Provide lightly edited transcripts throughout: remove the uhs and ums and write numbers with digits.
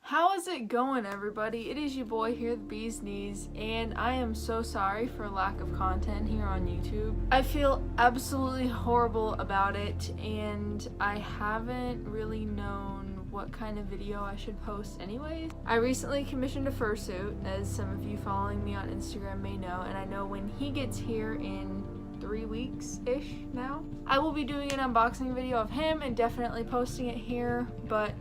How is it going, everybody? It is your boy here, the Bee's Knees, and I am so sorry for lack of content here on YouTube. I feel absolutely horrible about it, and I haven't really known what kind of video I should post anyways. I recently commissioned a fursuit, as some of you following me on Instagram may know, and I know when he gets here in 3 weeks-ish now, I will be doing an unboxing video of him and definitely posting it here, but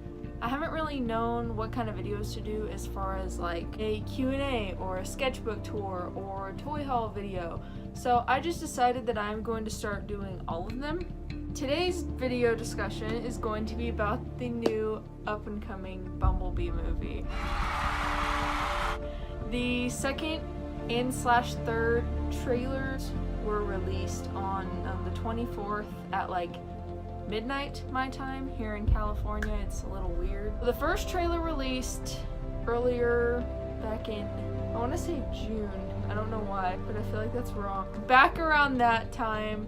I haven't really known what kind of videos to do as far as like a Q&A or a sketchbook tour or a toy haul video. So I just decided that I'm going to start doing all of them. Today's video discussion is going to be about the new up-and-coming Bumblebee movie. The second and / third trailers were released on the 24th at like midnight my time here in California. It's a little weird. The first trailer released earlier back in, I want to say June. I don't know why, but I feel like that's wrong. Back around that time,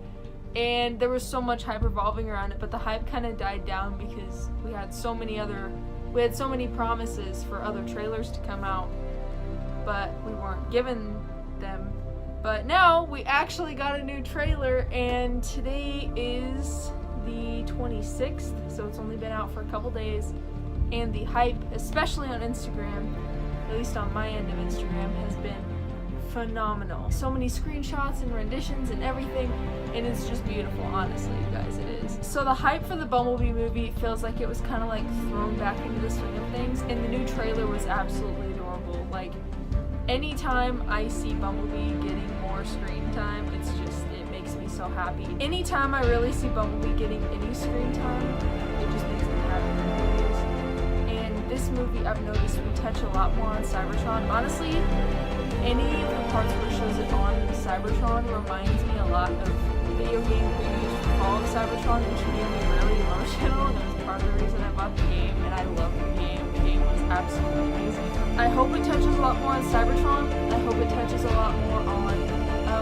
and there was so much hype revolving around it, but the hype kind of died down because we had so many promises for other trailers to come out, but we weren't given them. But now we actually got a new trailer, and today is the 26th, so it's only been out for a couple days, and the hype, especially on Instagram, at least on my end of Instagram, has been phenomenal. So many screenshots and renditions and everything, and it's just beautiful, honestly, you guys, it is. So the hype for the Bumblebee movie feels like it was kind of like thrown back into the swing of things, and the new trailer was absolutely adorable. Like, anytime I see Bumblebee getting more screen time, it makes me so happy. Anytime I really see Bumblebee getting any screen time, it just makes me happy. And this movie, I've noticed we touch a lot more on Cybertron. Honestly, any of the parts where it shows it on Cybertron reminds me a lot of video game previews for Fall of Cybertron, which made me really emotional, and it was part of the reason I bought the game, and I love the game. The game was absolutely amazing. I hope it touches a lot more on Cybertron. I hope it touches a lot more on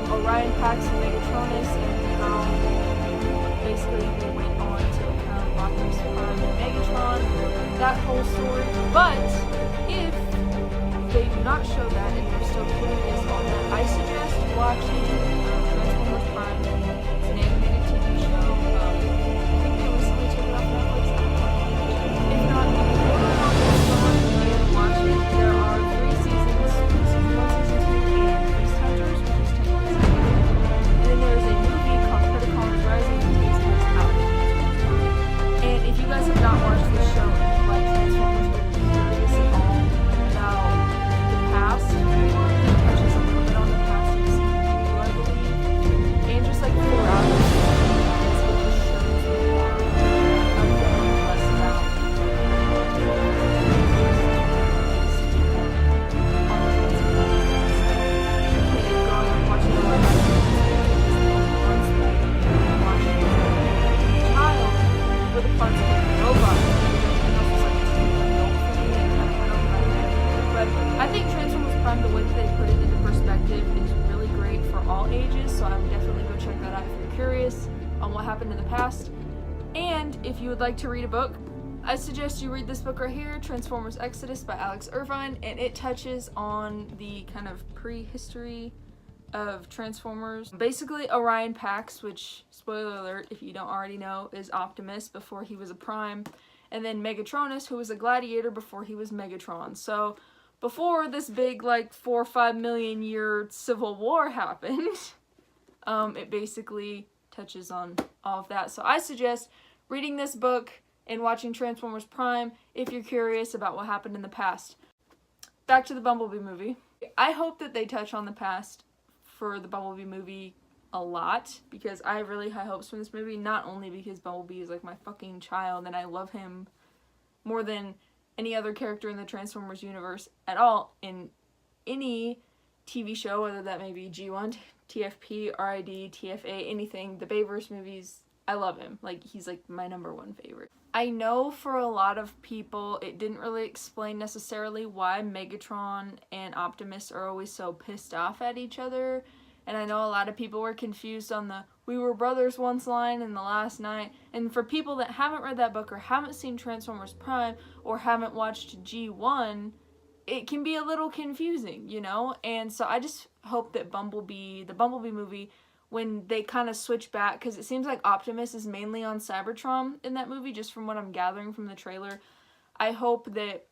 Orion Pax and Megatronus, and how basically they went on to become Optimus Prime and Megatron, that whole story. But if they do not show that and you're still curious on that, I suggest watching Transformers Prime. It's an animated TV show. I think they recently took it off Netflix. If not, order it on Amazon and watch it. There are 3 seasons, season 1, season 2, and Beast Hunters, which is 10 years ago. And then there's a movie called Predacons Rising, which takes place out of Transformers Prime. And if you guys have not watched this show, like Transformers, but you're curious at all about the past, it touches a little bit on the past in season 2, I believe. And just like throughout the season, it just shows more of them, less about I think Transformers Prime, the way that they put it into perspective, is really great for all ages, so I would definitely go check that out if you're curious on what happened in the past. And if you would like to read a book, I suggest you read this book right here, Transformers Exodus by Alex Irvine, and it touches on the kind of prehistory of Transformers. Basically, Orion Pax, which, spoiler alert if you don't already know, is Optimus before he was a Prime, and then Megatronus, who was a Gladiator before he was Megatron. So before this big, like, 4 or 5 million year civil war happened, it basically touches on all of that. So I suggest reading this book and watching Transformers Prime if you're curious about what happened in the past. Back to the Bumblebee movie. I hope that they touch on the past for the Bumblebee movie a lot, because I have really high hopes from this movie, not only because Bumblebee is like my fucking child and I love him more than any other character in the Transformers universe at all, in any TV show, whether that may be G1, TFP, RID, TFA, anything, the Bayverse movies, I love him. Like, he's like my #1 favorite. I know for a lot of people, it didn't really explain necessarily why Megatron and Optimus are always so pissed off at each other, And I know a lot of people were confused on the "we were brothers once" line in The Last Night. And for people that haven't read that book or haven't seen Transformers Prime or haven't watched G1, it can be a little confusing, you know? And so I just hope that the Bumblebee movie, when they kind of switch back, because it seems like Optimus is mainly on Cybertron in that movie, just from what I'm gathering from the trailer. I hope that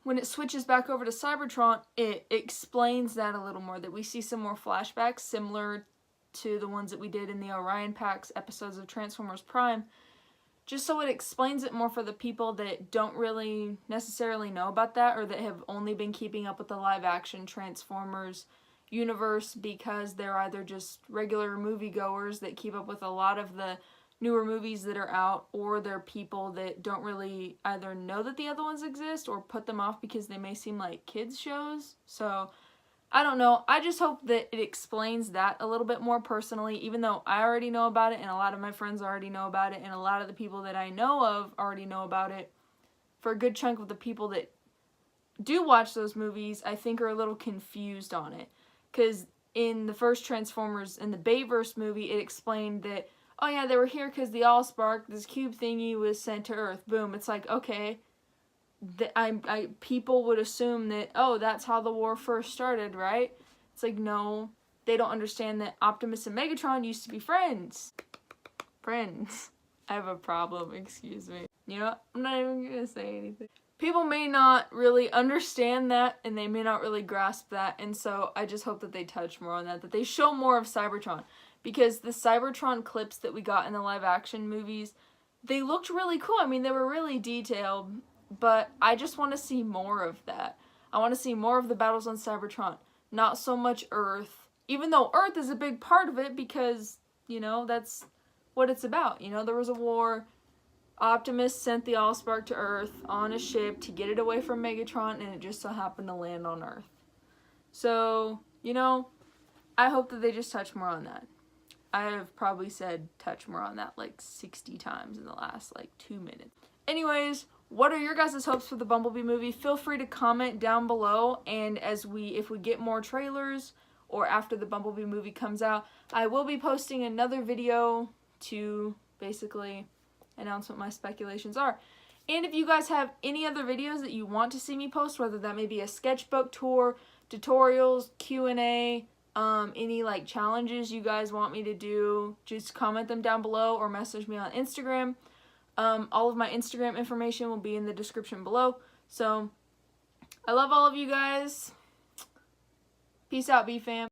when it switches back over to Cybertron, it explains that a little more, that we see some more flashbacks similar to the ones that we did in the Orion Pax episodes of Transformers Prime, just so it explains it more for the people that don't really necessarily know about that, or that have only been keeping up with the live action Transformers universe because they're either just regular moviegoers that keep up with a lot of the newer movies that are out, or they're people that don't really either know that the other ones exist or put them off because they may seem like kids shows. So I don't know. I just hope that it explains that a little bit more personally, even though I already know about it and a lot of my friends already know about it and a lot of the people that I know of already know about it. For a good chunk of the people that do watch those movies, I think are a little confused on it. Because in the first Transformers, in the Bayverse movie, it explained that, oh yeah, they were here because the Allspark, this cube thingy, was sent to Earth. Boom. It's like, okay, people would assume that, oh, that's how the war first started, right? It's like, no, they don't understand that Optimus and Megatron used to be friends. Friends. I have a problem, excuse me. You know what? I'm not even gonna say anything. People may not really understand that, and they may not really grasp that, and so I just hope that they touch more on that they show more of Cybertron. Because the Cybertron clips that we got in the live action movies, they looked really cool. I mean, they were really detailed, but I just want to see more of that. I want to see more of the battles on Cybertron, not so much Earth. Even though Earth is a big part of it because, you know, that's what it's about. You know, there was a war. Optimus sent the Allspark to Earth on a ship to get it away from Megatron, and it just so happened to land on Earth. So, you know, I hope that they just touch more on that. I have probably said touch more on that like 60 times in the last like 2 minutes. Anyways, what are your guys' hopes for the Bumblebee movie? Feel free to comment down below, and if we get more trailers or after the Bumblebee movie comes out, I will be posting another video to basically announce what my speculations are. And if you guys have any other videos that you want to see me post, whether that may be a sketchbook tour, tutorials, Q&A, any like challenges you guys want me to do, just comment them down below or message me on Instagram. All of my Instagram information will be in the description below. So I love all of you guys. Peace out, B fam.